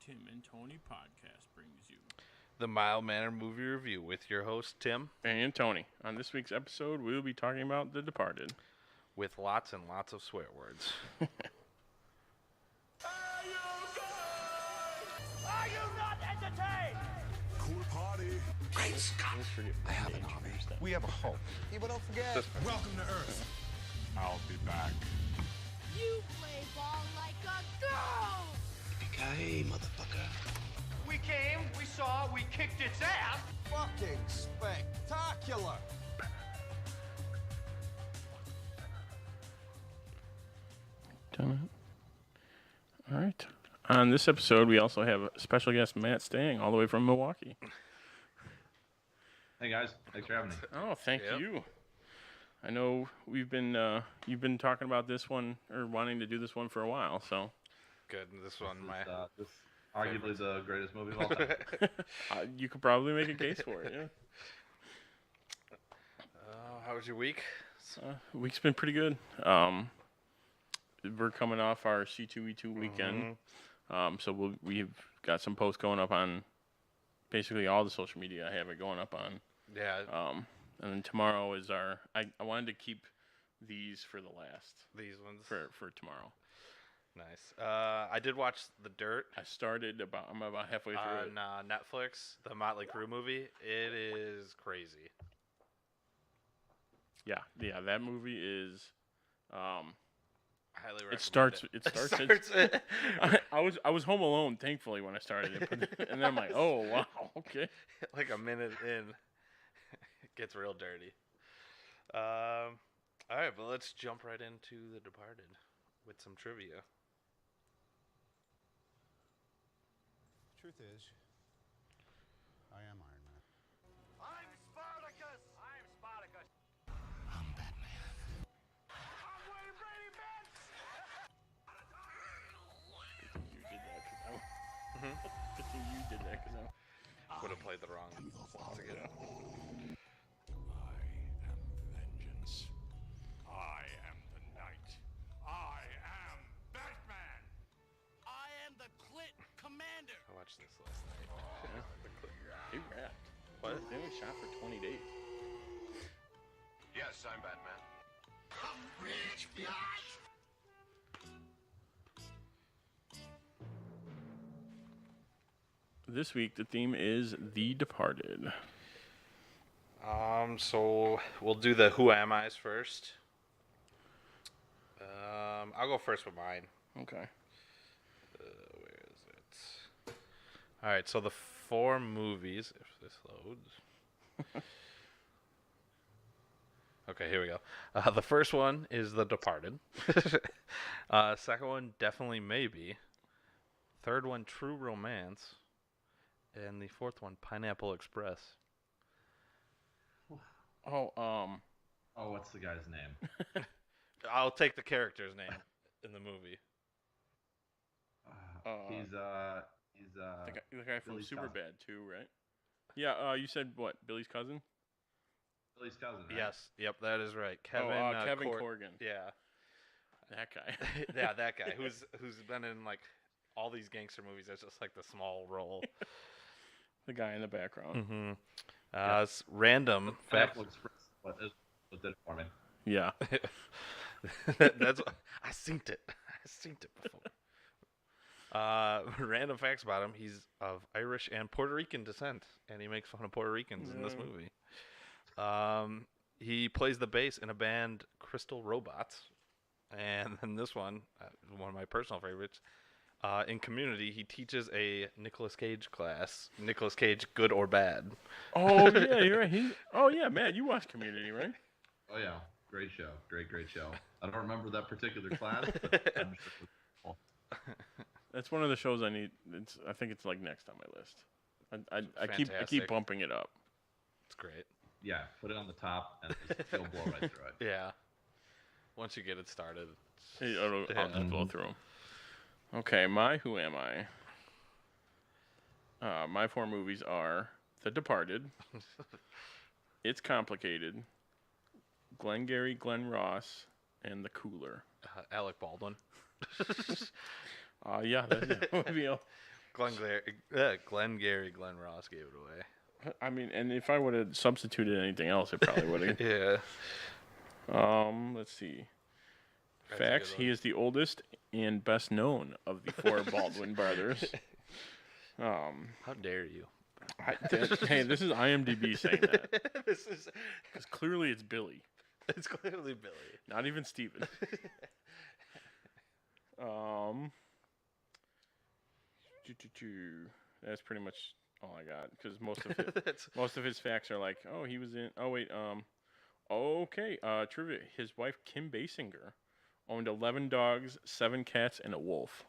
Tim and Tony podcast brings you the Mild Manner Movie Review with your host, Tim. and Tony. On this week's episode, we'll be talking about The Departed. With lots and lots of swear words. Are you not entertained? Cool party. Great Scott! I have an army. We have a hope. People don't forget. Welcome to Earth. I'll be back. You play ball like a girl! Yippee-ki-yay, motherfucker. We came, we saw, we kicked its ass. Fucking spectacular. Done it. All right. On this episode, we also have special guest Matt Stang, all the way from Milwaukee. Hey guys, thanks for having me. Oh, thank you. I know you've been talking about this one or wanting to do this one for a while, so Good. This one, This arguably the greatest movie of all time. you could probably make a case for it. Yeah. How was your week? Week's been pretty good. We're coming off our C2E2 weekend, so we've got some posts going up on basically all the social media I have it going up on. Yeah. And then tomorrow is I wanted to keep these for the last. These ones. For tomorrow. Nice. I did watch The Dirt. I'm about halfway through it. On Netflix, the Motley Crue movie. It is crazy. Yeah, that movie is. Highly recommend It starts. I was home alone, thankfully, when I started it, and then I'm like, oh wow, okay. Like a minute in, it gets real dirty. All right, but let's jump right into The Departed with some trivia. Truth is, I am Iron Man. I'm Spartacus. I'm Spartacus. I'm Batman. I'm Wayne Brady Bench. Good thing you did that, because Would have played the wrong song again. I am vengeance. I am the knight. I am Batman. I am the Clit Commander! I watched this last night. he rapped. What? They only shot for 20 days. Yes, I'm Batman. I'm rich, biatch. This week, the theme is The Departed. So we'll do the Who Am I's first. I'll go first with mine. Okay. Where is it? All right, so the 4 movies, if this loads. Okay, here we go. The first one is The Departed. Second one, Definitely Maybe. Third one, True Romance. And the fourth one, Pineapple Express. Oh, Oh, what's the guy's name? I'll take the character's name in the movie. He's the guy from Billy's cousin. Superbad too, right? Yeah. You said what? Billy's cousin? Billy's cousin, right? Yes, yep, that is right. Kevin. Kevin Corrigan. Yeah, That guy. yeah, that guy who's been in like all these gangster movies. That's just like the small role. The guy in the background. Mm-hmm. It's random fact. Pineapple Express. What did it for me? Yeah. That's I seen it. I seen it before. Random facts about him. He's of Irish and Puerto Rican descent, and he makes fun of Puerto Ricans in this movie. He plays the bass in a band, Crystal Robots, and then this one of my personal favorites. In Community, he teaches a Nicolas Cage class. Nicolas Cage, good or bad. Oh yeah, you're right. Matt, you watched Community, right? Oh yeah, great show, great show. I don't remember that particular class, but I'm sure it was cool. That's one of the shows I need. I think it's like next on my list. I keep Fantastic. bumping it up. It's great. Yeah, put it on the top and you'll blow right through it. Yeah. Once you get it started. I'll just blow through them. Okay, my Who Am I? My 4 movies are The Departed, It's Complicated, Glengarry Glen Ross, and The Cooler. Alec Baldwin. Yeah, that would be Glengarry Glen Ross gave it away. I mean, and if I would have substituted anything else, it probably would have. Yeah. Let's see. That's a Facts: good he one. is the oldest and best known of the four Baldwin brothers. How dare you? Hey, this is IMDb saying that. This is. Because clearly it's Billy, It's clearly Billy. not even Steven. That's pretty much all I got. Because most of his facts are like, oh, he was in. Oh wait. Okay. Trivia: his wife Kim Basinger owned 11 dogs, 7 cats, and a wolf.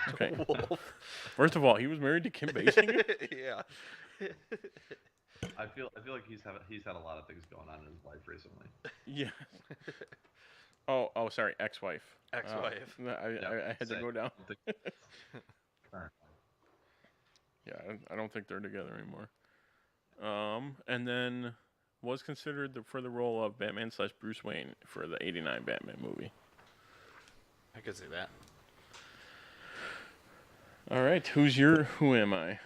Okay. Wolf. First of all, he was married to Kim Basinger. Yeah. I feel like he's had a lot of things going on in his life recently. Yeah. Oh, sorry, ex-wife. Ex-wife. I had to go down. Alright. Yeah, I don't think they're together anymore. And then was considered for the role of Batman / Bruce Wayne for the '89 Batman movie. I could see that. All right, who am I?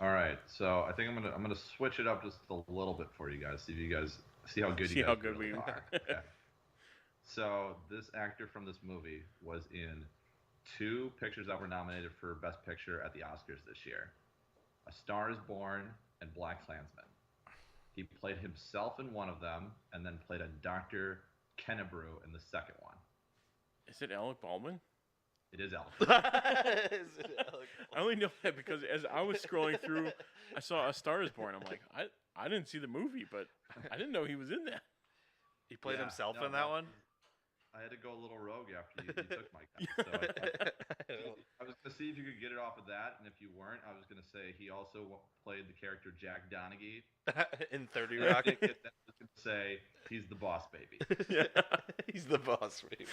All right, so I think I'm gonna switch it up just a little bit for you guys. See how good you guys really we are. Okay. So this actor from this movie was in 2 pictures that were nominated for Best Picture at the Oscars this year: A Star Is Born and Black Klansman. He played himself in one of them, and then played a Dr. Kennebrew in the second one. Is it Alec Baldwin? It is Alec. I only know that because as I was scrolling through, I saw A Star Is Born. I'm like, I didn't see the movie, but I didn't know he was in that. He played Yeah, himself no, in that no. one? I had to go a little rogue after you took my cut. So I was going to see if you could get it off of that, and if you weren't, I was going to say he also played the character Jack Donaghy. In 30 I Rock? was going to say he's the boss baby. Yeah. He's the boss, baby.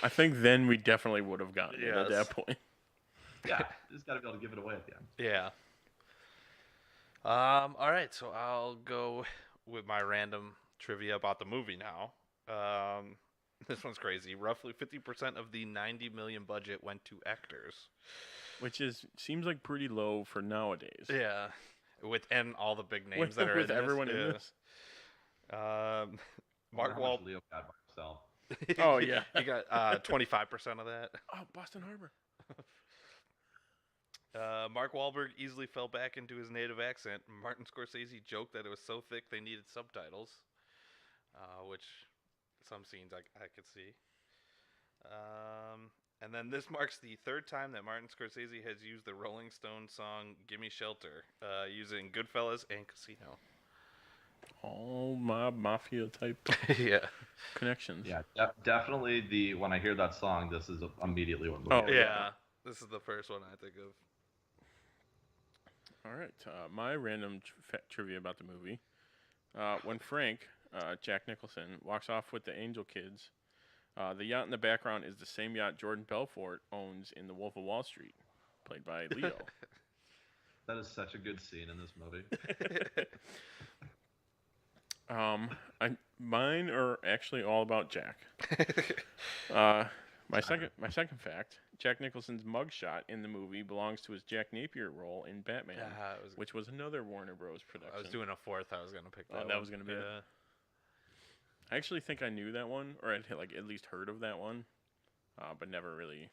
I think then we definitely would have gotten it at Yes. that point. Yeah, you just got to be able to give it away at the end. Yeah. All right, so I'll go with my random trivia about the movie now. This one's crazy. Roughly 50% of the $90 million budget went to actors. Which seems like pretty low for nowadays. Yeah, and all the big names that are with in everyone this. in Yeah. this. Mark How much Wahlberg. Leo got by himself. Oh, yeah. He got 25% of that. Oh, Boston Harbor. Mark Wahlberg easily fell back into his native accent. Martin Scorsese joked that it was so thick they needed subtitles, which some scenes I could see. And then this marks the 3rd time that Martin Scorsese has used the Rolling Stones song "Gimme Shelter," using Goodfellas and Casino. All mob mafia type Yeah. connections. Yeah, definitely when I hear that song, this is immediately what movie. Oh, I think Yeah. This is the first one I think of. All right. My random trivia about the movie. When Frank, Jack Nicholson, walks off with the Angel Kids, the yacht in the background is the same yacht Jordan Belfort owns in The Wolf of Wall Street, played by Leo. That is such a good scene in this movie. Mine are actually all about Jack. My second fact: Jack Nicholson's mugshot in the movie belongs to his Jack Napier role in Batman, which was another Warner Bros. production. I was doing a 4th. I was gonna pick that. That was gonna be it. I actually think I knew that one, or I'd at least heard of that one, but never really.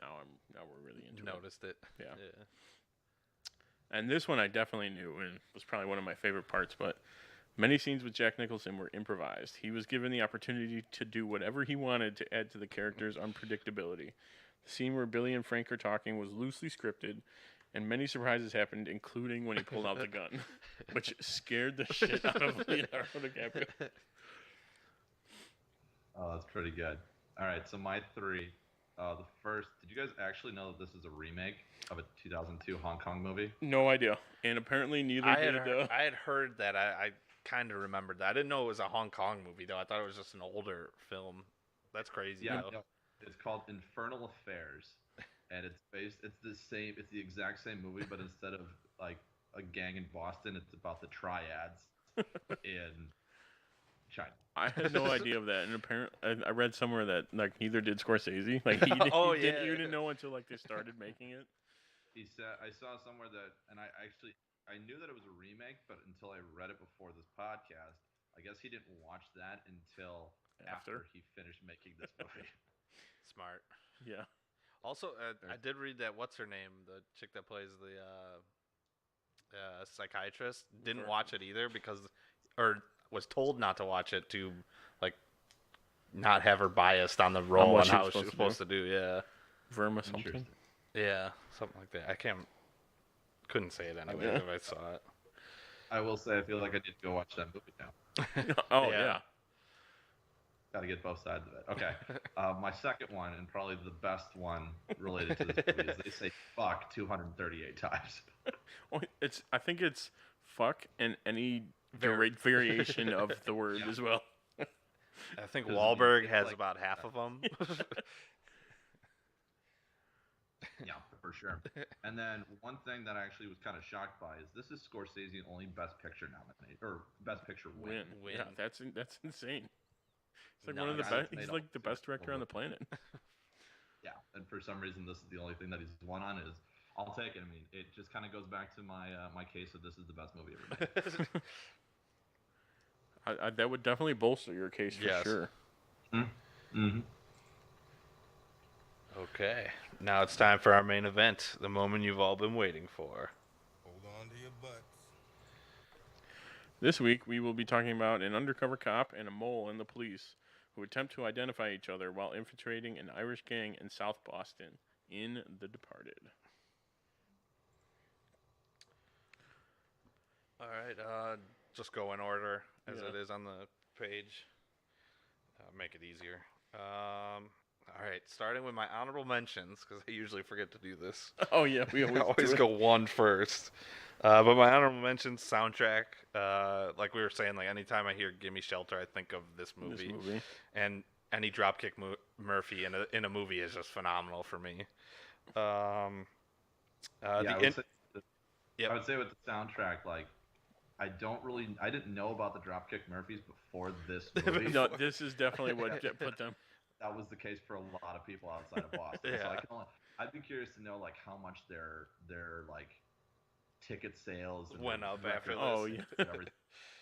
Now we're really into Noticed it. Yeah. Yeah. And this one I definitely knew, and was probably one of my favorite parts. But many scenes with Jack Nicholson were improvised. He was given the opportunity to do whatever he wanted to add to the character's unpredictability. The scene where Billy and Frank are talking was loosely scripted, and many surprises happened, including when he pulled out the gun, which scared the shit out of Leonardo DiCaprio. Oh, that's pretty good. All right, so my 3. The first, did you guys actually know that this is a remake of a 2002 Hong Kong movie? No idea, and apparently neither I did. had heard that. I kind of remembered that. I didn't know it was a Hong Kong movie though. I thought it was just an older film. That's crazy. Yeah, though. no, it's called Infernal Affairs, and it's the exact same movie, but instead of like a gang in Boston, it's about the triads in China. I had no idea of that, and apparently I read somewhere that like neither did Scorsese. Like he, Oh, he didn't, yeah. you didn't know until like they started making it. He said I saw somewhere that, and I knew that it was a remake, but until I read it before this podcast, I guess he didn't watch that until after he finished making this movie. Smart. Yeah. Also, I did read that what's her name, the chick that plays the psychiatrist, didn't watch it either or was told not to watch it to like not have her biased on the role what and she how was she was supposed to do. Yeah, Verma something. Interesting. yeah, something like that. Couldn't say it anyway Yeah. if I saw it. I will say I feel like I need to go watch that movie now. Oh Yeah. yeah. Got to get both sides of it. Okay. My second one, and probably the best one related to this movie, is they say fuck 238 times. Well, I think it's fuck and any variation of the word as well. I think 'Cause, Wahlberg it's has like- about half of them. Yeah, for sure. And then one thing that I actually was kind of shocked by is this is Scorsese only Best Picture nominated, or Best Picture win. Yeah, that's insane. It's like No, one of the guys, best. made He's all like the these best director on over. the planet. Yeah, and for some reason this is the only thing that he's won on is I'll take it. I mean, it just kind of goes back to my my case of this is the best movie ever made. That would definitely bolster your case for Yes. sure. Mm-hmm. Okay, now it's time for our main event, the moment you've all been waiting for. Hold on to your butts. This week we will be talking about an undercover cop and a mole in the police who attempt to identify each other while infiltrating an Irish gang in South Boston in The Departed. All right, just go in order as Yeah. it is on the page. Make it easier. All right, starting with my honorable mentions, because I usually forget to do this. Oh yeah, we I always, always do it. go one first. But my honorable mentions, soundtrack. Like we were saying, like anytime I hear "Gimme Shelter," I think of this movie. This movie. And any Dropkick Murphy in a movie is just phenomenal for me. Yeah, The I in- Yep. would say with the soundtrack, like I didn't know about the Dropkick Murphys before this movie. No, this is definitely what put them. That was the case for a lot of people outside of Boston. So Yeah. I'd be curious to know like how much their like ticket sales and Went their up after record this. Oh, sales yeah. and everything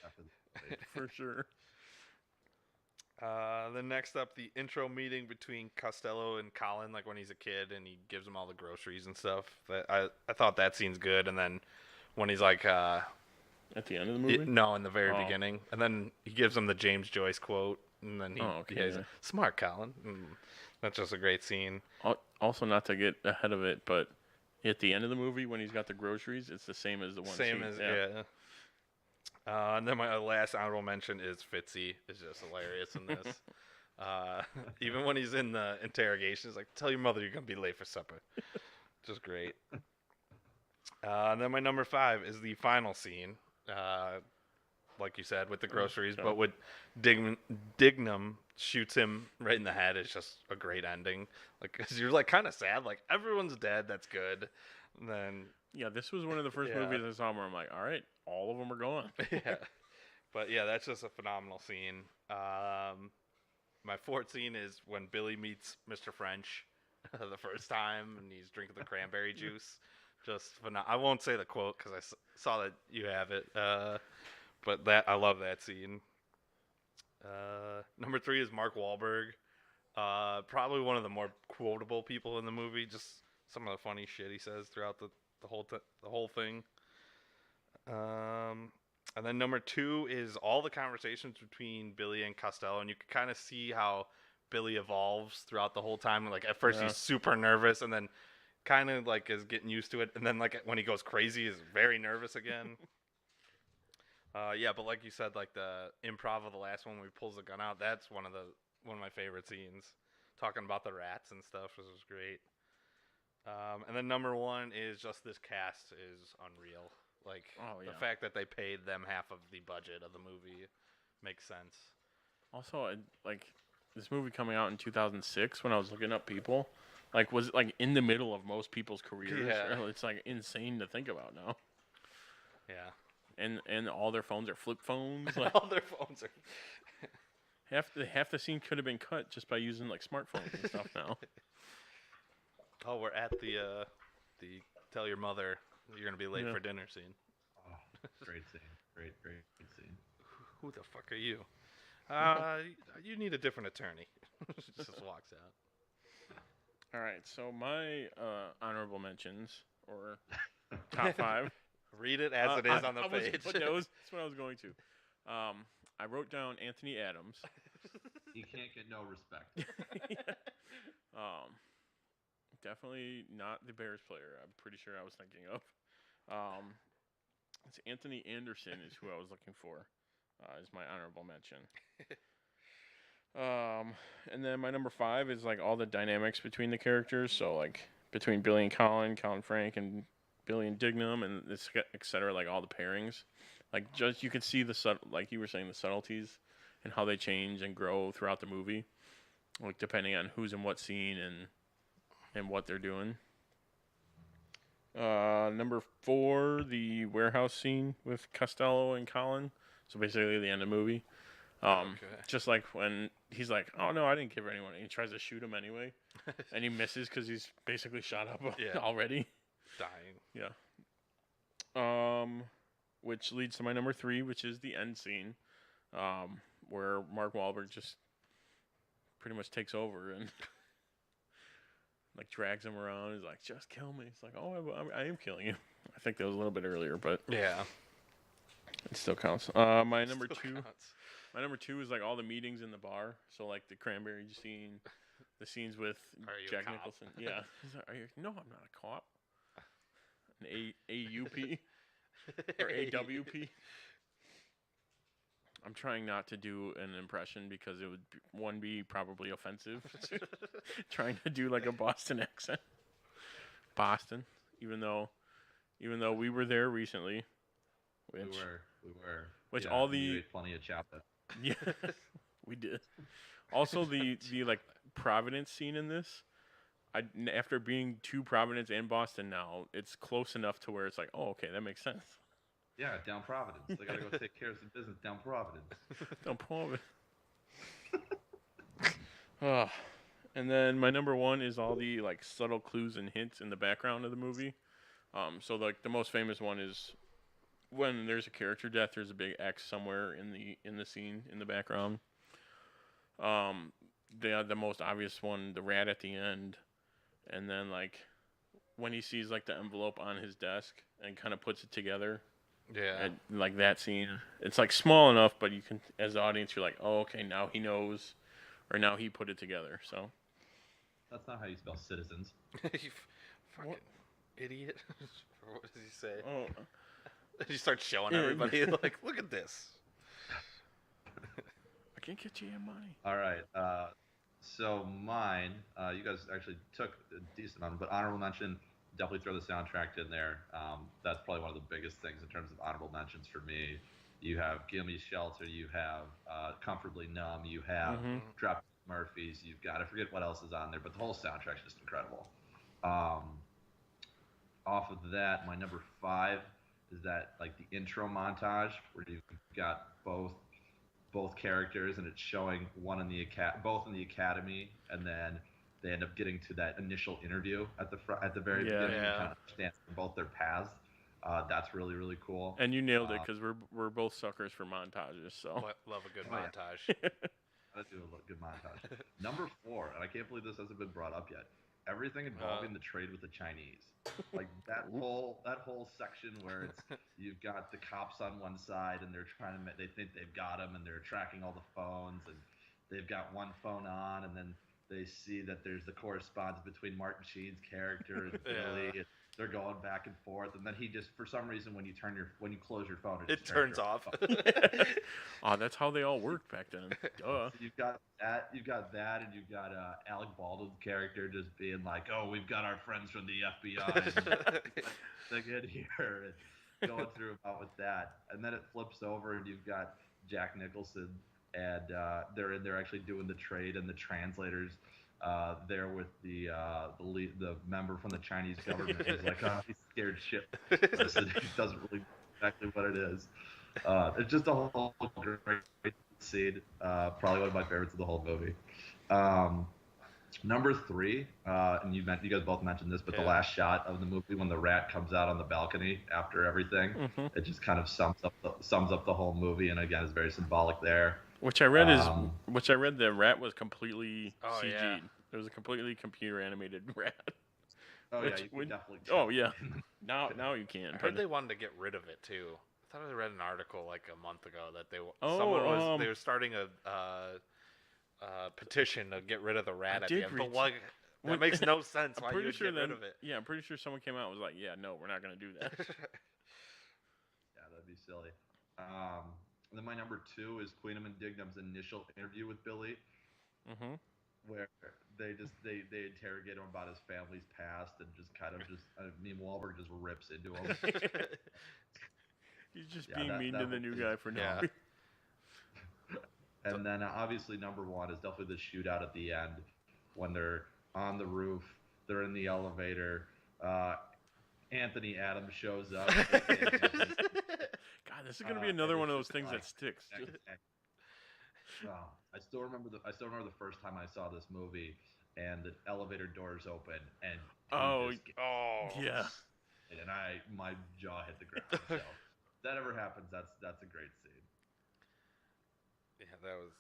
after this movie. For sure. Then next up, the intro meeting between Costello and Colin, like when he's a kid and he gives him all the groceries and stuff. I thought that scene's good. And then when he's like, At the end of the movie. no, in the very Oh. beginning, and then he gives him the James Joyce quote, and then Oh, okay, he's yeah. like, smart Colin. That's just a great scene. Also, not to get ahead of it, but at the end of the movie when he's got the groceries, it's the same as the one. Same scene. as yeah. And then my last honorable mention is Fitzy is just hilarious in this. Even when he's in the interrogation, he's like, "Tell your mother you're gonna be late for supper." Just great. And then my number 5 is the final scene, like you said, with the groceries, yeah. but with Dignam shoots him right in the head. It's just a great ending. Like, 'cause you're like kind of sad, like everyone's dead. That's good. And then Yeah, this was one of the first Yeah. movies I saw where I'm like, all right, all of them are gone. yeah, but yeah, that's just a phenomenal scene. My 4th scene is when Billy meets Mr. French the first time, and he's drinking the cranberry juice. Just I won't say the quote because I saw that you have it, but I love that scene. Number 3 is Mark Wahlberg. Probably one of the more quotable people in the movie. Just some of the funny shit he says throughout the whole thing. And then number 2 is all the conversations between Billy and Costello, and you can kind of see how Billy evolves throughout the whole time. Like at first Yeah. he's super nervous, and then kind of like is getting used to it, and then like when he goes crazy, is very nervous again. Yeah, but like you said, like the improv of the last one when he pulls the gun out, that's one of my favorite scenes. Talking about the rats and stuff, which was great. And then number 1 is just this cast is unreal. Like Oh, the yeah. fact that they paid them half of the budget of the movie makes sense. Also, like this movie coming out in 2006, when I was looking up people, like was it like in the middle of most people's careers? Yeah. It's like insane to think about now. Yeah. And all their phones are flip phones. Like, All their phones are. half the scene could have been cut just by using like smartphones and stuff now. Oh, we're at the tell your mother you're gonna be late Yeah. for dinner scene. Oh, great scene. Great scene. Who the fuck are you? You need a different attorney. Just walks out. All right, so my honorable mentions or top 5. Read it as it is on the I was- page. but that's what I was going to. I wrote down Anthony Adams. He can't get no respect. Definitely not the Bears player. I'm pretty sure I was thinking of. It's Anthony Anderson is who I was looking for. Is my honorable mention. And then my number 5 is like all the dynamics between the characters. So like between Billy and Colin Frank, and Billy and Dignam, and this, et cetera. Like all the pairings. Like just you could see like you were saying, the subtleties and how they change and grow throughout the movie. Like depending on who's in what scene and what they're doing. Number 4, the warehouse scene with Costello and Colin. So basically the end of the movie. Just like when he's like, oh no, I didn't give anyone. And he tries to shoot him anyway. And he misses because he's basically shot up already. Dying. Yeah. Which leads to my number 3, which is the end scene. Where Mark Wahlberg just pretty much takes over and like drags him around. He's like, just kill me. It's like, oh, I am killing you. I think that was a little bit earlier, but Yeah. it still counts. My number Still 2. counts. My number 2 is like all the meetings in the bar. So like the cranberry scene, the scenes with Are you a Jack cop? Nicholson. Yeah. He's like, no, I'm not a cop. An AUP or AWP. I'm trying not to do an impression because it would be probably offensive. Trying to do like a Boston accent. Boston, even though we were there recently. We were. Which Yeah, all and you the ate plenty of chapter. yeah, we did. Also, the like Providence scene in this, after being to Providence and Boston now, it's close enough to where it's like, oh, okay, that makes sense. Yeah, down Providence. They gotta go take care of some business down Providence. Don't pull it. And then my number 1 is all the like subtle clues and hints in the background of the movie. So like the most famous one is when there's a character death, there's a big X somewhere in the scene in the background. The most obvious one, the rat at the end, and then like when he sees like the envelope on his desk and kind of puts it together. Yeah. And, like that scene, it's like small enough, but you can, as the audience, you're like, oh, okay, now he knows, or now he put it together. So That's not how you spell citizens. You fucking idiot. What does he say? oh, He starts showing everybody, like, look at this. I can't get you your money. All right. So mine, you guys actually took a decent amount, but honorable mention, definitely throw the soundtrack in there. That's probably one of the biggest things in terms of honorable mentions for me. You have Give Me Shelter, you have Comfortably Numb, you have Drop Murphys, you've got, I forget what else is on there, but the whole soundtrack's just incredible. Off of that, my number 5 is that like the intro montage where you've got both characters and it's showing one in the both in the academy, and then they end up getting to that initial interview at the very beginning and kind of understand both their paths. That's really, really cool. And you nailed it because we're both suckers for montages. So Love a good montage. Gotta do a good montage. Number 4, and I can't believe this hasn't been brought up yet. Everything involving the trade with the Chinese, like that whole section where you've got the cops on one side and they think they've got him and they're tracking all the phones and they've got one phone on and then they see that there's the correspondence between Martin Sheen's character and Billy. And they're going back and forth, and then he just, for some reason, when you close your phone, It turns off. Oh, that's how they all worked back then. Duh. So you've got that, and you've got Alec Baldwin's character just being like, "Oh, we've got our friends from the FBI, and they get here," and going through about with that, and then it flips over, and you've got Jack Nicholson, and they're in there actually doing the trade, and the translators. There with the member from the Chinese government. He's like, oh, he's scared shit. He doesn't really know exactly what it is. It's just a whole great scene. Probably one of my favorites of the whole movie. Number 3, and you guys both mentioned this, but the last shot of the movie when the rat comes out on the balcony after everything, it just kind of sums up the whole movie, and again, is very symbolic there. Which I read the rat was completely CG'd. yeah. It was a completely computer animated rat. Oh Which yeah, you can would- definitely. Oh yeah. Now you can. I heard they wanted to get rid of it too. I thought I read an article like a month ago that they were starting a petition to get rid of the rat at the end. But like, that makes no sense. Why you would get rid of it? Yeah, I'm pretty sure someone came out and was like, "Yeah, no, we're not gonna do that." Yeah, that'd be silly. And then my number 2 is Queenum and Dignam's initial interview with Billy, where they interrogate him about his family's past and just kind of Wahlberg just rips into him. He's just being mean to the new guy for now. And then obviously number 1 is definitely the shootout at the end when they're on the roof, they're in the elevator. Anthony Adams shows up. God, this is gonna be another one of those things that sticks. I still remember the first time I saw this movie, and the elevator doors open, and yeah, and my jaw hit the ground. So if that ever happens, that's a great scene. Yeah, that was.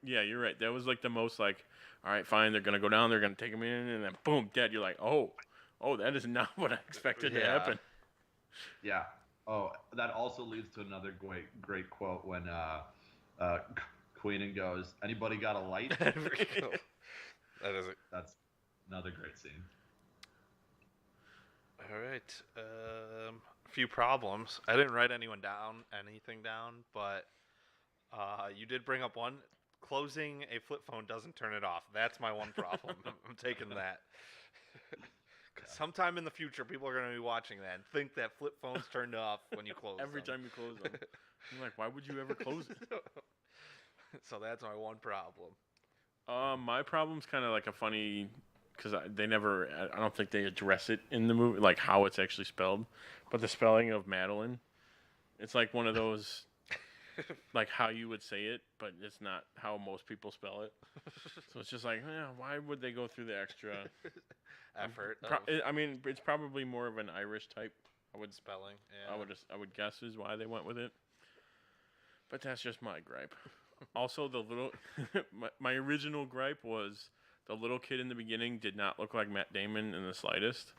You're right. That was like the most like, all right, fine, they're gonna go down, they're gonna take him in, and then boom, dead. You're like, oh, that is not what I expected to happen. Yeah. Oh, that also leads to another great quote when Queenan goes, "Anybody got a light?" That is it. That's another great scene. All right. A few problems. I didn't write anything down, but you did bring up one. Closing a flip phone doesn't turn it off. That's my one problem. I'm taking that. Sometime in the future, people are going to be watching that and think that flip phone's turned off when you close Every time you close them. I'm like, why would you ever close it? So that's my one problem. My problem's kind of like a funny, because I don't think they address it in the movie, like how it's actually spelled. But the spelling of Madeline, it's like one of those, like how you would say it, but it's not how most people spell it. So it's just like, why would they go through the extra effort? I mean, it's probably more of an Irish type. Spelling. Yeah. I would guess is why they went with it. But that's just my gripe. Also, the little my original gripe was the little kid in the beginning did not look like Matt Damon in the slightest.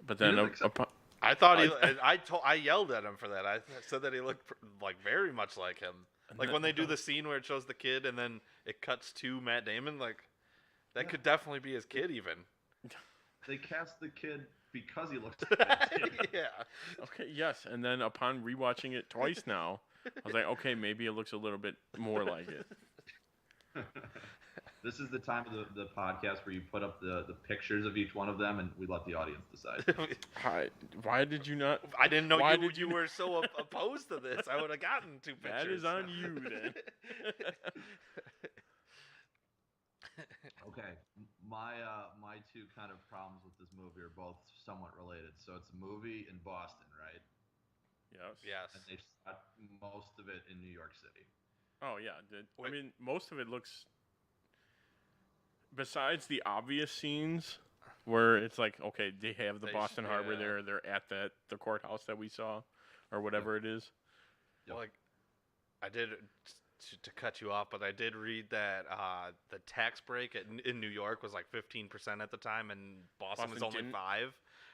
But then I thought I yelled at him for that. I said that he looked like very much like him. Like when they do the scene where it shows the kid and then it cuts to Matt Damon, like that could definitely be his kid even. They cast the kid because he looks like that. Yeah. Okay, yes. And then upon rewatching it twice now, I was like, okay, maybe it looks a little bit more like it. This is the time of the podcast where you put up the pictures of each one of them, and we let the audience decide. Why did you not? I didn't know you were so opposed to this. I would have gotten 2 pictures. That is on you, then. Okay, my 2 kind of problems with this movie are both somewhat related. So it's a movie in Boston, right? Yes. And they shot most of it in New York City. Oh yeah, I mean, most of it looks. Besides the obvious scenes where it's like, okay, they have the Boston Harbor there, they're at the courthouse that we saw, or whatever it is. Yep. Like, I did to cut you off, but I did read that the tax break in New York was like 15% at the time, and Boston was only 5%.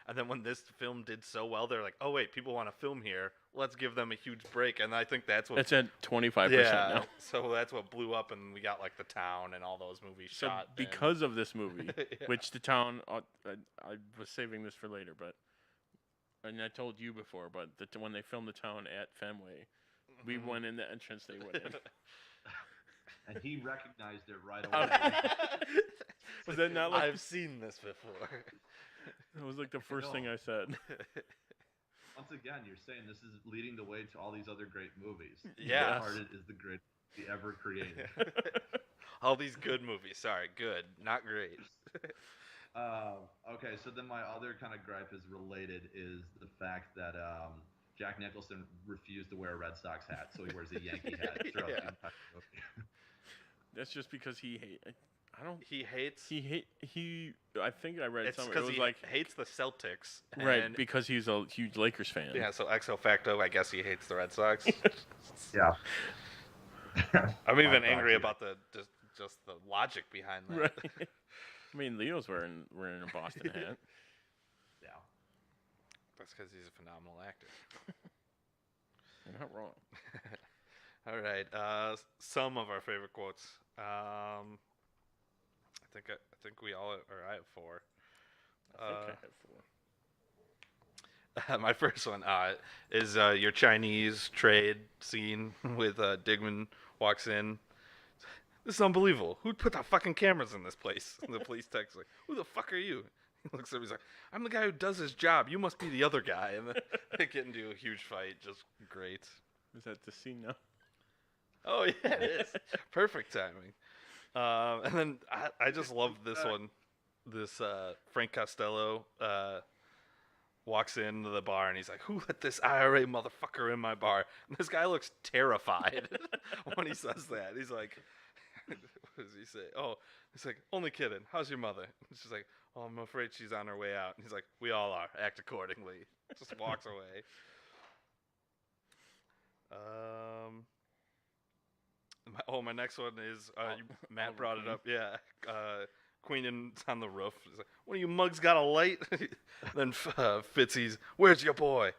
And then when this film did so well, they're like, oh wait, people want to film here. Let's give them a huge break. And I think that's what... It's at 25% now. So that's what blew up, and we got like The Town and all those movies shot. Because of this movie, which The Town... I was saving this for later, but... And I told you before, but when they filmed The Town at Fenway, we went in the entrance they went in. And he recognized it right away. Was that not like... I've seen this before. It was like the first thing I said. Once again, you're saying this is leading the way to all these other great movies. Yeah. Departed is the greatest movie ever created. All these good movies. Sorry, good, not great. Okay, so then my other kind of gripe is related is the fact that Jack Nicholson refused to wear a Red Sox hat, so he wears a Yankee hat throughout the entire movie. That's just because he hate. I don't. He hates. He. I think I read It's somewhere. It because was he like hates the Celtics. right and- because he's a huge Lakers fan. Yeah, so ex facto, I guess he hates the Red Sox. Yeah. I'm even Red angry Sox, about the just the logic behind that. Right. I mean, Leo's wearing a Boston hat. Yeah. That's because he's a phenomenal actor. You're not wrong. All right, some of our favorite quotes. I think we all, or I have four. I think I have four. My first one is your Chinese trade scene with Digman walks in. This is unbelievable. Who put the fucking cameras in this place? And the police text like, "Who the fuck are you?" He looks at him. He's like, "I'm the guy who does his job. You must be the other guy." And then they get into a huge fight. Just great. Is that the scene now? Oh yeah, it is. Perfect timing. And then I just love this one. This Frank Costello walks into the bar and he's like, "Who let this IRA motherfucker in my bar?" And this guy looks terrified when he says that. He's like, what does he say? Oh, he's like, "Only kidding. How's your mother?" And she's like, "Oh, I'm afraid she's on her way out." And he's like, "We all are. Act accordingly." Just walks away. My next one is Matt brought it up. Yeah, Queenan's on the roof. He's like, "One of you mugs got a light?" Then Fitzy's, "Where's your boy?"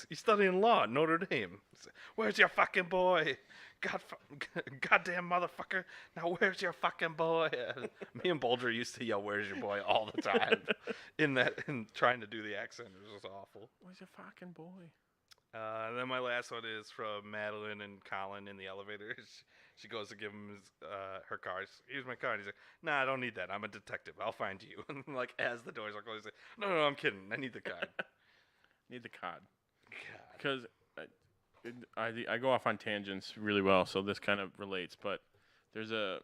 He's studying law at Notre Dame. Like, "Where's your fucking boy? Goddamn motherfucker! Now where's your fucking boy?" Me and Bulger used to yell, "Where's your boy?" all the time. in trying to do the accent, it was just awful. Where's your fucking boy? And then my last one is from Madeline and Colin in the elevator. She goes to give him her card. "Here's my card." He's like, "Nah, I don't need that. I'm a detective. I'll find you." And like as the doors are closed, he's like, No, I'm kidding. I need the card." Need the cod. God. Because I go off on tangents really well, so this kind of relates. But there's a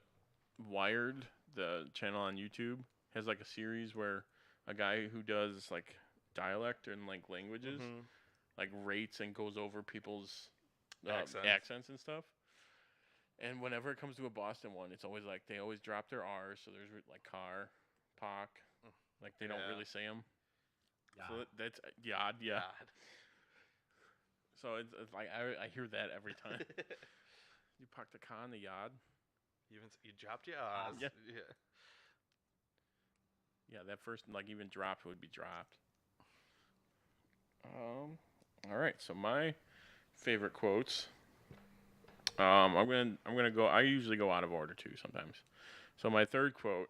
Wired, the channel on YouTube, has like a series where a guy who does like dialect and like languages, like rates and goes over people's accents and stuff. And whenever it comes to a Boston one, it's always like they always drop their R's. So there's like car, pock, like they don't really say them. So that's yod, yeah. God. So it's like I hear that every time. You parked the car on the yard. You dropped your R's. Yeah. Yeah. Yeah, that first like even dropped would be dropped. All right, so my favorite quotes. I'm gonna go. I usually go out of order too sometimes. So my third quote,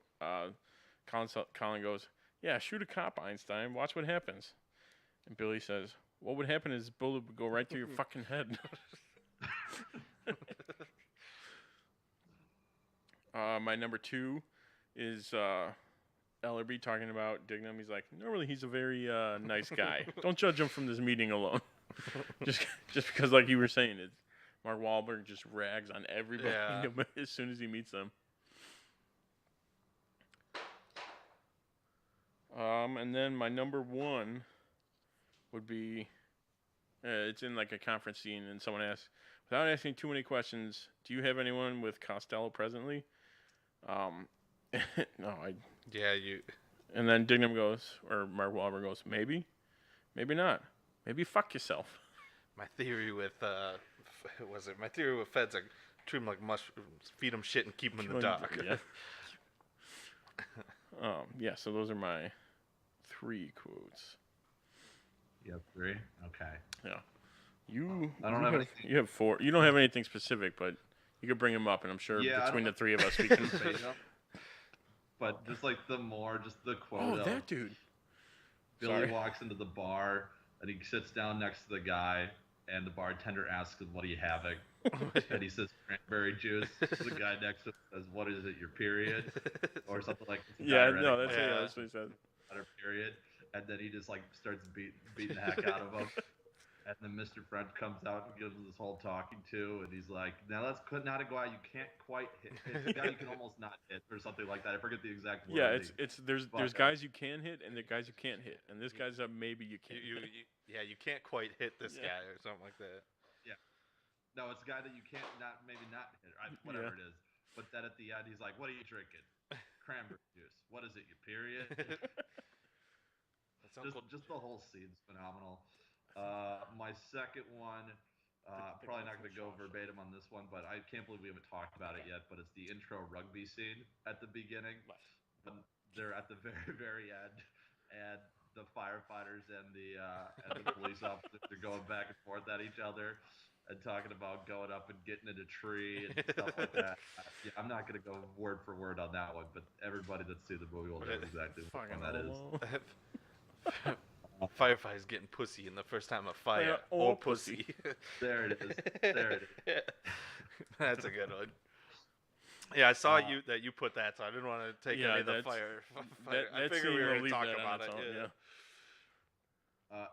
Colin goes, "Yeah, shoot a cop, Einstein. Watch what happens." And Billy says, "What would happen is bullet would go right through your fucking head." My number two is Ellerby talking about Dignam. He's like, "Normally he's a very nice guy. Don't judge him from this meeting alone." just because, like you were saying, it's Mark Wahlberg just rags on everybody as soon as he meets them. And then my number one would be, it's in like a conference scene, and someone asks, "Without asking too many questions, do you have anyone with Costello presently?" No, Yeah, you. And then Dignam goes, or Mark Wahlberg goes, "Maybe, maybe not. Maybe fuck yourself." My theory with my theory with feds, like treat them like mushrooms, feed them shit, and keep them in the dark. Yeah. Yeah. So those are my 3 quotes. You have 3? Okay. Yeah. You. I don't have anything. You have 4. You don't have anything specific, but you could bring them up, and I'm sure between the 3 of us we can. But just like the quote. Oh, of that dude. Billy Sorry. walks into the bar and he sits down next to the guy, and the bartender asks him, "What are you having?" And he says, "Cranberry juice." The guy next to him says, "What is it, your period?" Or something like that. Yeah, no, that's what he said. Period. And then he just like starts beating the heck out of him. And then Mr. French comes out and gives him this whole talking to, and he's like, "Now that's not a guy you can't quite hit. It's a guy you can almost not hit, or something like that." I forget the exact word. Yeah, it's there's But, guys you can hit and the guys you can't hit, and this guy's a maybe you can't. You can't quite hit this guy or something like that. Yeah. No, it's a guy that you can't not hit, whatever it is. But then at the end, he's like, "What are you drinking? Cranberry juice. What is it? Your period?" Just the whole scene's phenomenal. My second one, probably not going to go verbatim on this one, but I can't believe we haven't talked about it yet. But it's the intro rugby scene at the beginning when they're at the very, very end, and the firefighters and the police officers are going back and forth at each other and talking about going up and getting in a tree and stuff like that. Yeah, I'm not going to go word for word on that one, but everybody that's seen the movie will know exactly what one that is. Firefighters getting pussy in the first time a fire or pussy. There it is. There it is. That's a good one. Yeah, I saw you put that, so I didn't want to take any of the fire. I figured we were going to talk about it.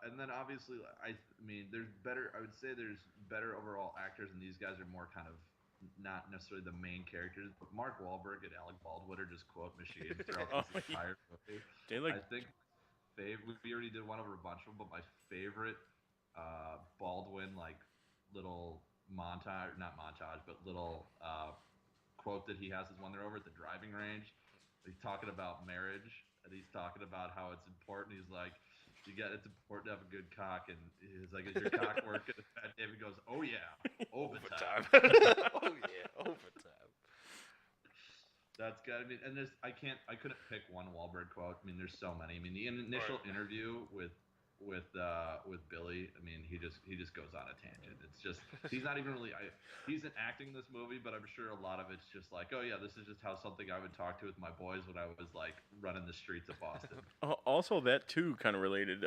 And then obviously, I mean, I would say there's better overall actors, and these guys are more kind of not necessarily the main characters, but Mark Wahlberg and Alec Baldwin are just quote machines throughout this entire movie. I think we already did one over a bunch of them, but my favorite Baldwin little little quote that he has is when they're over at the driving range. He's talking about marriage, and he's talking about how it's important. He's like, it's important to have a good cock, and he's like, "Is your cock working?" And David goes, "Oh yeah, overtime." Oh yeah, overtime. That's good. I mean, and I couldn't pick one Wahlberg quote. I mean, there's so many. I mean, the initial interview with Billy. I mean, he just goes on a tangent. It's just he's not even really. He's acting this movie, but I'm sure a lot of it's just like, oh yeah, this is just how something I would talk to with my boys when I was like running the streets of Boston. Also, that too kind of related.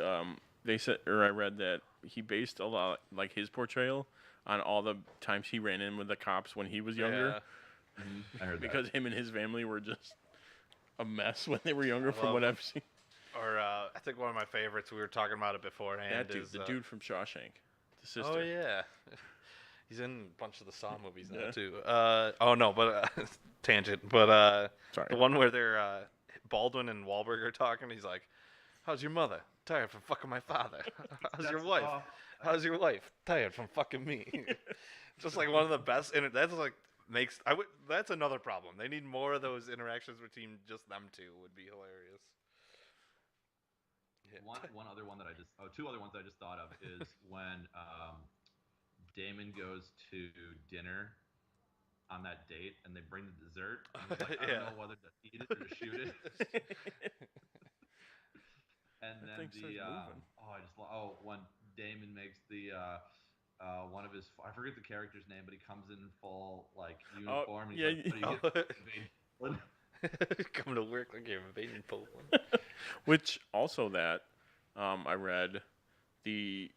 They said, or I read that he based a lot like his portrayal on all the times he ran in with the cops when he was younger. Yeah. I heard because him and his family were just a mess when they were younger, from what I've seen. Or I think one of my favorites, we were talking about it beforehand. That dude, the dude from Shawshank, the sister. Oh yeah, he's in a bunch of the Saw movies now too. Oh no, but tangent. But sorry, the one where they're Baldwin and Wahlberg are talking. He's like, "How's your mother? Tired from fucking my father. How's your wife? How's your wife? Tired from fucking me." Just like one of the best. And that's like. That's another problem. They need more of those interactions between just them two. Would be hilarious. Yeah. Two other ones I just thought of is when Damon goes to dinner on that date and they bring the dessert. And he's like, I don't know whether to eat it or to shoot it. And then when Damon makes the. One of his, I forget the character's name, but he comes in full uniform. Come to work like you're invading Poland. Which also that I read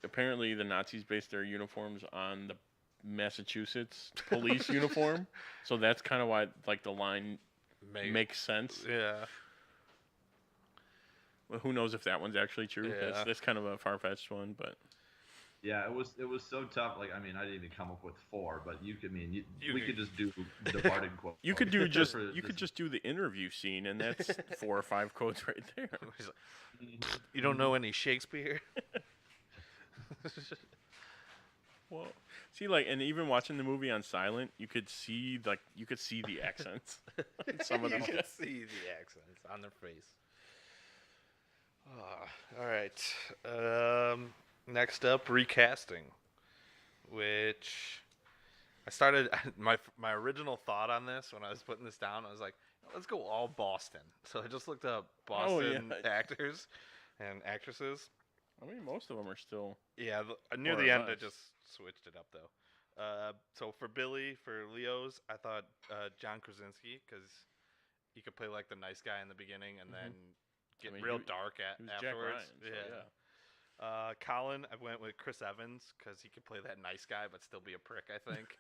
apparently the Nazis based their uniforms on the Massachusetts police uniform, so that's kind of why the line makes sense. Yeah. Well, who knows if that one's actually true? Yeah. That's kind of a far-fetched one, but. Yeah, it was so tough. I didn't even come up with 4, but we could just do departed quotes. You could just do the interview scene, and that's 4 or 5 quotes right there. You don't know any Shakespeare? Well, see, and even watching the movie on silent, you could see the accents. Some of them. You could see the accents on their face. All right. Next up, recasting, which I started my original thought on this when I was putting this down. I was like, let's go all Boston. So I just looked up Boston actors and actresses. I mean, most of them are still. Yeah, near the end, I just switched it up though. So for Billy, for Leo's, I thought John Krasinski, because he could play the nice guy in the beginning and then get real dark afterwards. Jack Ryan, so yeah. Colin, I went with Chris Evans because he could play that nice guy but still be a prick, I think.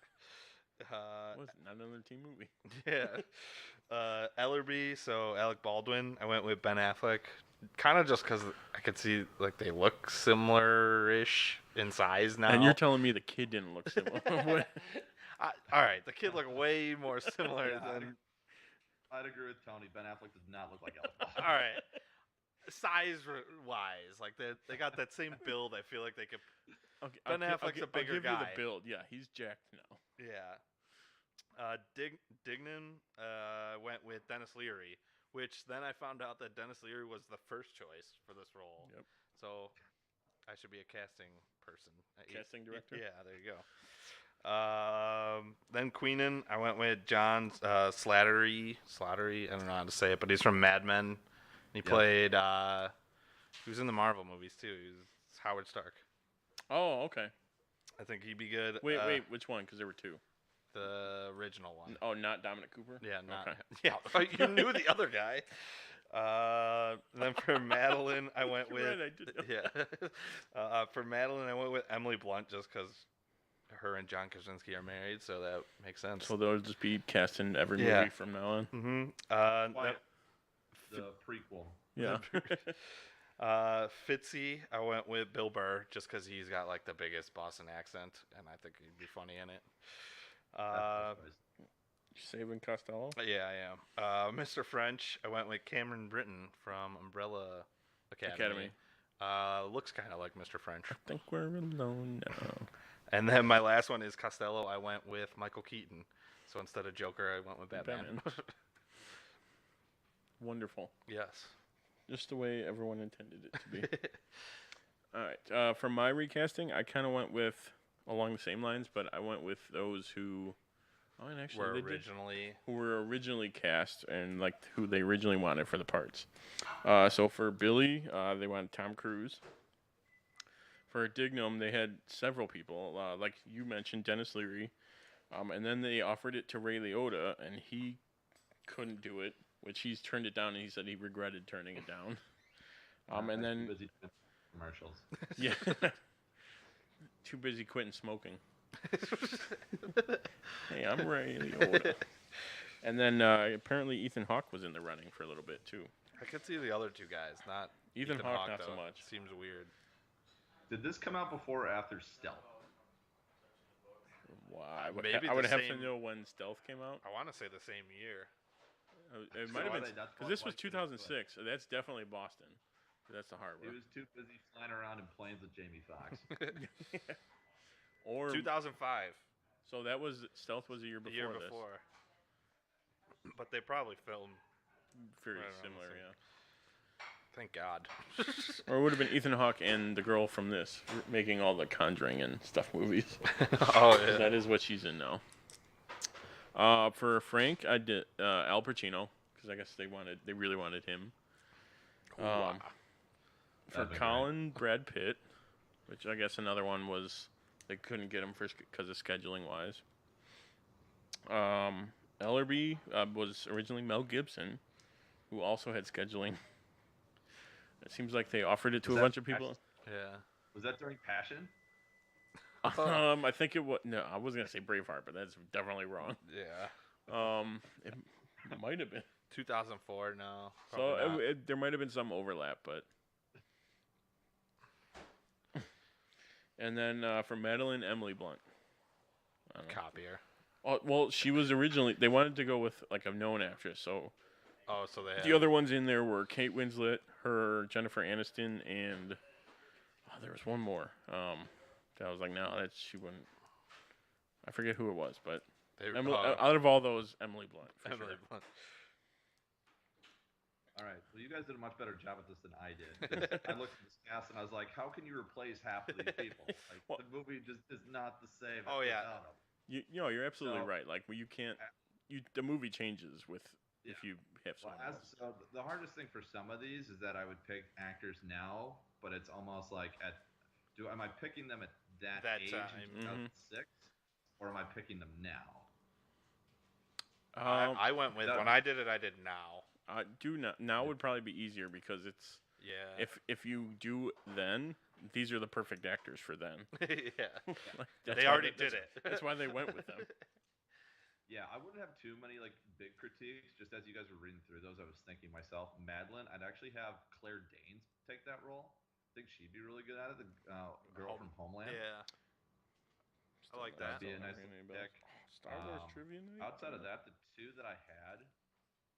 Not another teen movie. Yeah. Ellerby, so Alec Baldwin, I went with Ben Affleck kind of just because I could see like they look similar-ish in size now. And you're telling me the kid didn't look similar? What? All right, the kid looked way more similar Yeah, than. I'd agree with Tony. Ben Affleck does not look like Elf. All right, size-wise, like they got that same build. I feel like they could. Okay, Ben Affleck's a bigger I'll give guy. you the build. Yeah, he's jacked now. Yeah. Dignan went with Dennis Leary, which then I found out that Dennis Leary was the first choice for this role. Yep. So I should be a casting person. Casting director? Yeah, there you go. Then Queenan, I went with John Slattery. Slattery, I don't know how to say it, but he's from Mad Men. He played, he was in the Marvel movies too. He was Howard Stark. Oh, okay. I think he'd be good. Wait, which one? Because there were two. The original one. Oh, not Dominic Cooper? Yeah, not. Okay. Yeah, you knew the other guy. Then for Madeline, I went You're with. right, I did know. Yeah. For Madeline, I went with Emily Blunt just because her and John Krasinski are married, so that makes sense. So they'll just be cast in every movie from now on. Mm-hmm. The prequel. Yeah. Fitzy, I went with Bill Burr just because he's got like the biggest Boston accent, and I think he'd be funny in it. Saving Costello? Yeah, I am. Mr. French, I went with Cameron Britton from Umbrella Academy. Looks kind of like Mr. French. I think we're alone now. And then my last one is Costello. I went with Michael Keaton. So instead of Joker, I went with Batman. Wonderful. Yes. Just the way everyone intended it to be. All right. For my recasting, I kind of went with along the same lines, but I went with those who were originally cast and like who they originally wanted for the parts. So for Billy, they wanted Tom Cruise. For Dignam, they had several people, like you mentioned, Dennis Leary, and then they offered it to Ray Liotta, and he couldn't do it, which he's turned it down, and he said he regretted turning it down. And then busy commercials. Yeah, too busy quitting smoking. Hey, I'm Ray Liotta. And then apparently Ethan Hawke was in the running for a little bit too. I could see the other two guys, not Ethan Hawke, not so though. much. Seems weird. Did this come out before or after Stealth? Wow, Maybe I would the have same- to know when Stealth came out. I want to say the same year. It might have been that's because this was like 2006. So that's definitely Boston. That's the hard He one. was too busy flying around in planes with Jamie Foxx. Or 2005. So that was Stealth was a year before. The year before. But they probably filmed. Very right around similar, the same. yeah. Thank God. Or it would have been Ethan Hawke and the girl from this making all the Conjuring and stuff movies. Oh yeah. That is what she's in now. For Frank, I did Al Pacino because I guess they really wanted him. Wow. For That'd be Colin, Brad Pitt, which I guess another one was they couldn't get him because of scheduling wise. Ellerby was originally Mel Gibson, who also had scheduling. It seems like they offered it to Was a that bunch of people. Yeah. Was that during Passion? I think it was. No, I was gonna say Braveheart, but that's definitely wrong. Yeah. It might have been. 2004. No. So probably not. there might have been some overlap, but. And then for Madeline, Emily Blunt. I don't know. Copier. Oh, well, she was originally. They wanted to go with like a known actress, so. Oh, so they had. The other ones in there were Kate Winslet, Jennifer Aniston, and there was one more. That was like, no, she wouldn't. I forget who it was, but out of all those, Emily Blunt. For Emily sure. Blunt. All right. Well, you guys did a much better job at this than I did. I looked at this cast and I was like, how can you replace half of these people? Like, Well- the movie just is not the same. Oh, yeah. without 'em. You're absolutely So- right. Like, well, you can't. The movie changes with if you have Well, someone else. so the hardest thing for some of these is that I would pick actors now, but it's almost like am I picking them at that age time. in 2006, or am I picking them now? I went with when I did it. I did now. Now would probably be easier because it's Yeah. if you do then, these are the perfect actors for then. Yeah. Like, They already did it. That's why they went with them. Yeah, I wouldn't have too many like big critiques. Just as you guys were reading through those, I was thinking myself, Madeline. I'd actually have Claire Danes take that role. I think she'd be really good at it. The girl from Homeland. Yeah, I like That'd that. be a Still not nice ringing any bells. pick. Star Wars trivia night. Outside of that, the two that I had,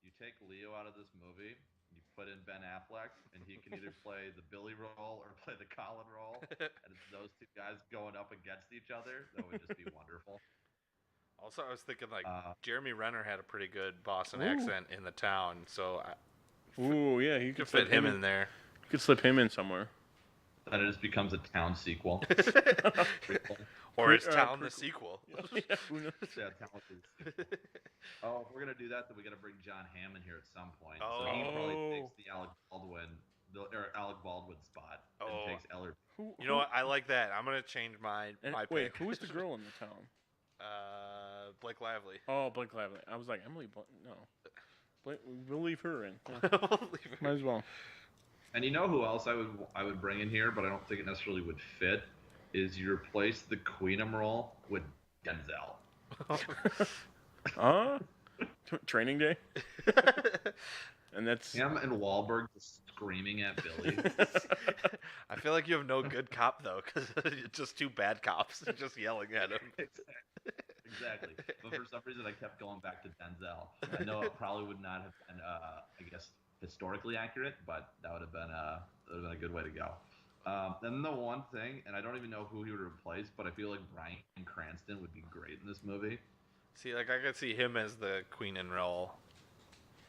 you take Leo out of this movie, you put in Ben Affleck, and he can either play the Billy role or play the Colin role, and it's those two guys going up against each other. That would just be wonderful. Also, I was thinking like Jeremy Renner had a pretty good Boston Ooh. accent in the town, so Ooh, yeah, you could could fit him in there. You could slip him in somewhere. Then it just becomes a town sequel. Or it's Town the sequel. Yeah, who knows? Yeah, Town was the sequel. Oh, if we're gonna do that, then we gotta bring John Hammond here at some point. So he probably takes the Alec Baldwin spot and takes Eller. You know what? I like that. I'm gonna change my Wait, pick. who was the girl in the town? Blake Lively. Oh, Blake Lively. I was like, Emily Blunt. No. We'll leave her in. Yeah. Might as well. And you know who else I would bring in here, but I don't think it necessarily would fit, is you replace the Queenum role with Denzel. Training Day? And that's him and Wahlberg just screaming at Billy. I feel like you have no good cop though, because it's just two bad cops just yelling at him. Exactly. But for some reason, I kept going back to Denzel. I know it probably would not have been, I guess, historically accurate, but that would have been a good way to go. Then the one thing, and I don't even know who he would replace, but I feel like Bryan Cranston would be great in this movie. See, like I could see him as the Queen in role.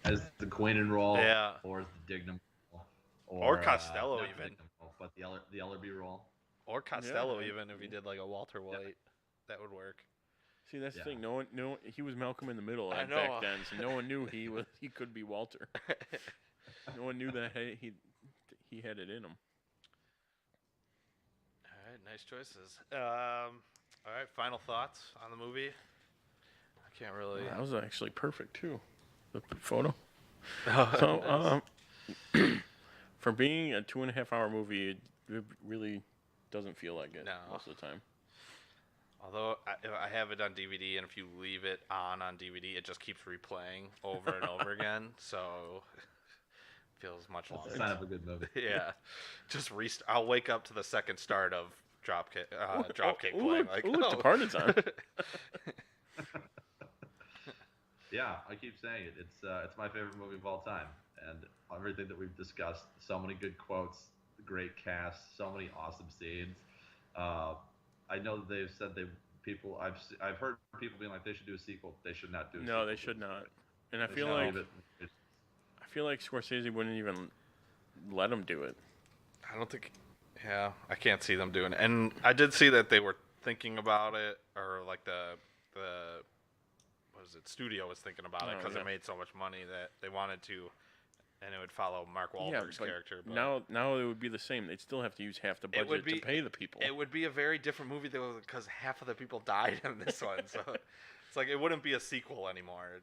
As the Queen in role, yeah, or as the Dignam role, or Costello even, role, but the Ellerby role, or Costello even if he did like a Walter White, that would work. See, that's the thing. No one, he was Malcolm in the Middle back then, so no one knew he could be Walter. No one knew that he had it in him. All right, nice choices. All right, final thoughts on the movie. I can't really. That was actually perfect too. The photo. So, for being a 2.5-hour movie, it really doesn't feel like it most of the time. Although I have it on DVD, and if you leave it on DVD, it just keeps replaying over and over again. So it feels much longer. It's kind of a good movie. Yeah, just I'll wake up to the second start of Dropkick playing. Like, Departed's on. Yeah, I keep saying it. It's my favorite movie of all time, and everything that we've discussed. So many good quotes, great cast, so many awesome scenes. I know that they've said I've heard people being like they should do a sequel. They should not do a sequel. No, they should not. And I feel like Scorsese wouldn't even let them do it. I don't think. Yeah, I can't see them doing it. And I did see that they were thinking about it, or like the studio was thinking about it because it made so much money that they wanted to, and it would follow Mark Wahlberg's character. But now it would be the same. They'd still have to use half the budget to pay the people. It would be a very different movie though, because half of the people died in this one. So it's like it wouldn't be a sequel anymore.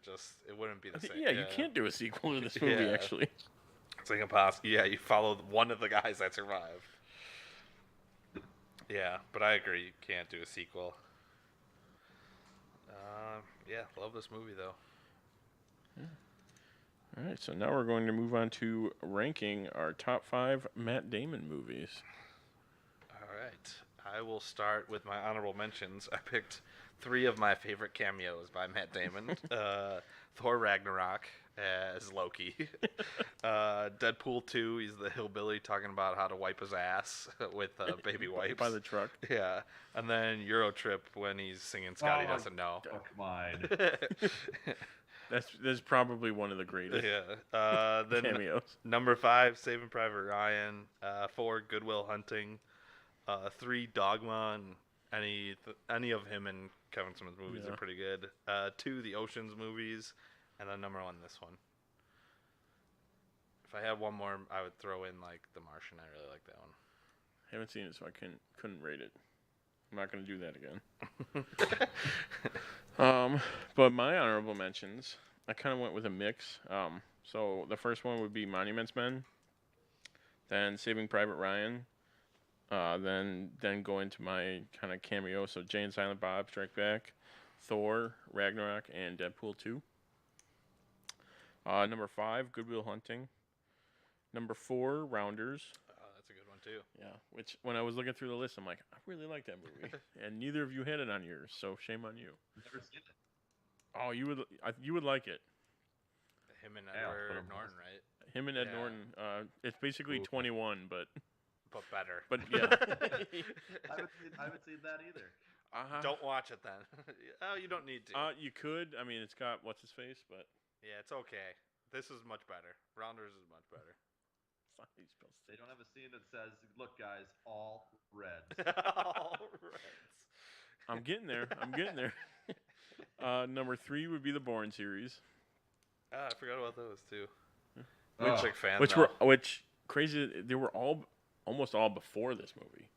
It wouldn't be the same. Yeah, you can't do a sequel to this movie actually. It's like impossible. Yeah, you follow one of the guys that survived. Yeah, but I agree. You can't do a sequel. Yeah, love this movie though. Yeah. All right, so now we're going to move on to ranking our top 5 Matt Damon movies. All right, I will start with my honorable mentions. I picked 3 of my favorite cameos by Matt Damon. Thor Ragnarok as Loki. Deadpool 2, he's the hillbilly talking about how to wipe his ass with baby wipes. By the truck. Yeah. And then Eurotrip when he's singing Scotty Doesn't Know. Oh, come on. That's probably one of the greatest then cameos. Number 5, Saving Private Ryan. 4, Good Will Hunting. 3, Dogma, and any of him and Kevin Smith's movies are pretty good. 2, the Ocean's movies. And then number 1, this one. If I had one more, I would throw in like The Martian. I really like that one. I haven't seen it, so I couldn't rate it. I'm not going to do that again. But my honorable mentions, I kind of went with a mix. So the first one would be Monuments Men, then Saving Private Ryan, then go into my kind of cameo. So Jay and Silent Bob Strike Back, Thor, Ragnarok, and Deadpool 2. Number 5, Good Will Hunting. Number 4, Rounders. Oh, that's a good one too. Yeah, which when I was looking through the list, I'm like, I really like that movie, and neither of you had it on yours, so shame on you. Never seen it. Oh, you would like it. Him and Yeah, I'll put Edward him Norton, on. right? Him and Ed Yeah. Norton. It's basically Ooh. 21, but Better. but yeah. I haven't seen that either. Don't watch it then. Oh, you don't need to. You could. I mean, it's got what's his face, but Yeah, it's okay. This is much better. Rounders is much better. They don't have a scene that says, "Look, guys, all red." All Reds. I'm getting there. Number 3 would be the Bourne series, Ah, I forgot about those too. Oh. Big fan. which crazy. They were almost all before this movie.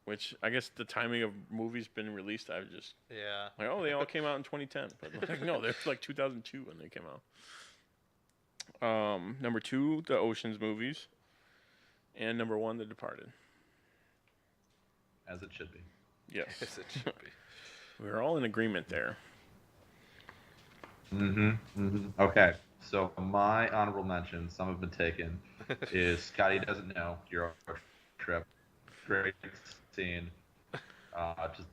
Which I guess the timing of movies been released, I was just Yeah. like, oh, they all came out in 2010, but like, no, they're like 2002 when they came out. Number 2, the Ocean's movies, and number 1, The Departed. As it should be. Yes, Yes, it should be. we're all in agreement there. Okay, so my honorable mention, some have been taken, is Scotty Doesn't Know, Euro Trip. Great scene. Just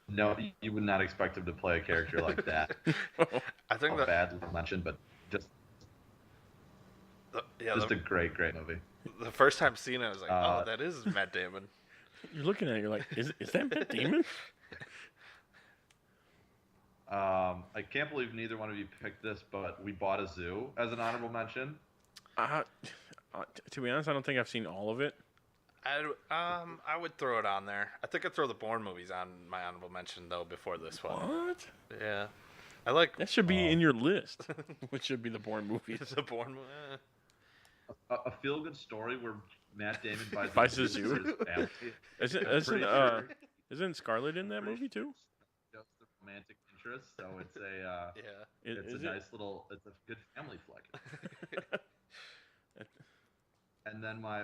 no, you would not expect him to play a character like that. I think A that bad little mention, but just a great movie. the first time seeing it, I was like, Uh, oh, that is Matt Damon. You're looking at it, you're like, is that Matt Damon? I can't believe neither one of you picked this, but we bought a zoo as an honorable mention. To be honest, I don't think I've seen all of it. I would throw it on there. I think I'd throw the Bourne movies on my honorable mention though before this one. What? Yeah, I like That should be in your list, which should be the Bourne movies. the Bourne movie. A feel-good story where Matt Damon Buys a a zoo zoo? for his family. Isn't Scarlett in that movie too? Just the romantic interest, so it's a Yeah. it's a nice little, it's a good family flick. And then my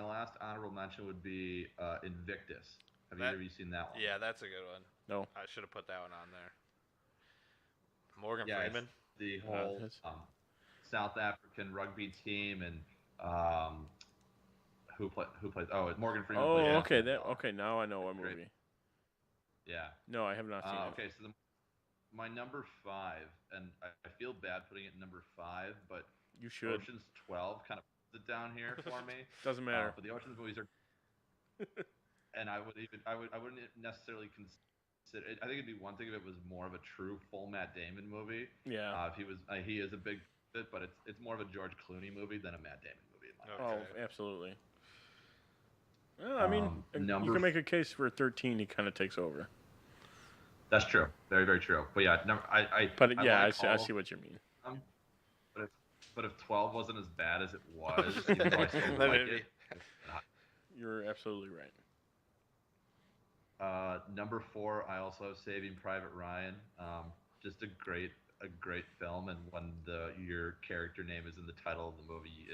last honorable mention would be Invictus. Have either of you seen that one? Yeah, that's a good one. No. I should have put that one on there. Morgan Yeah, Freeman. it's the whole South African rugby team and who plays? Oh, Morgan Freeman. Oh, plays okay. basketball. Now I know what Great. movie. Yeah. No, I have not seen it. Okay, so my number 5, and I feel bad putting it number 5, but You should. Ocean's 12 kind of puts it down here for me. Doesn't matter. But the Ocean's movies are, and I wouldn't necessarily consider. I think it'd be one thing if it was more of a true full Matt Damon movie. Yeah. If he was, he is a big fit, but it's more of a George Clooney movie than a Matt Damon movie. In my opinion. Oh, absolutely. Well, I mean, you number can make a case for 13. He kind of takes over. That's true. Very, very true. But yeah, But yeah, like I see what you mean. But if 12 wasn't as bad as it was, even though I still Then like it'd it. You're absolutely right. Number 4, I also have Saving Private Ryan. Just a great film, and when your character name is in the title of the movie,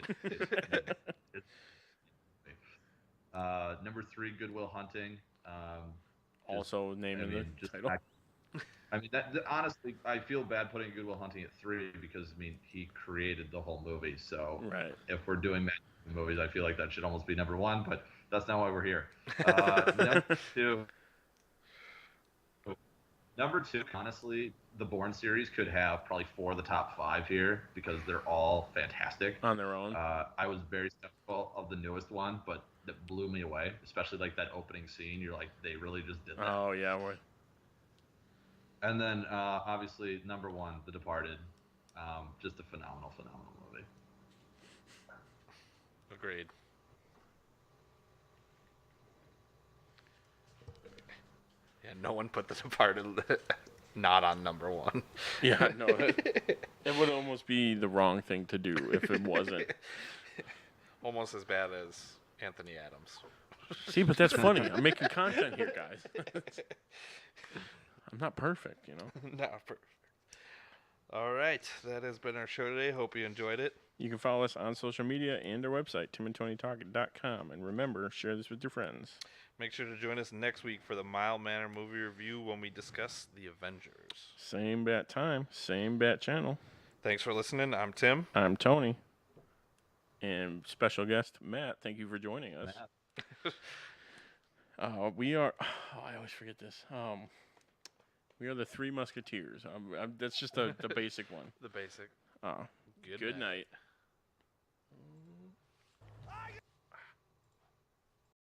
number 3, Good Will Hunting. Also named in the title. Honestly, I feel bad putting Good Will Hunting at 3 because he created the whole movie. So Right. if we're doing movies, I feel like that should almost be number 1, but that's not why we're here. Number 2, honestly, the Bourne series could have probably 4 of the top 5 here because they're all fantastic On their own. I was very skeptical of the newest one, but that blew me away, especially like that opening scene. You're like, they really just did that. Oh yeah. And then obviously number 1, The Departed, just a phenomenal movie. Agreed. Yeah, no one put The Departed not on number 1. Yeah. No. It would almost be the wrong thing to do if it wasn't. Almost as bad as Anthony Adams. See, but that's funny. I'm making content here, guys. I'm not perfect. Not perfect. All right, that has been our show today. Hope you enjoyed it. You can follow us on social media and our website, timandtonytalk.com. And remember, share this with your friends. Make sure to join us next week for the Mild Manner movie review when we discuss The Avengers. Same bat time, same bat channel. Thanks for listening. I'm Tim. I'm Tony. And special guest, Matt. Thank you for joining us. We are... Oh, I always forget this. We are the Three Musketeers. That's just the basic one. The basic. Good night.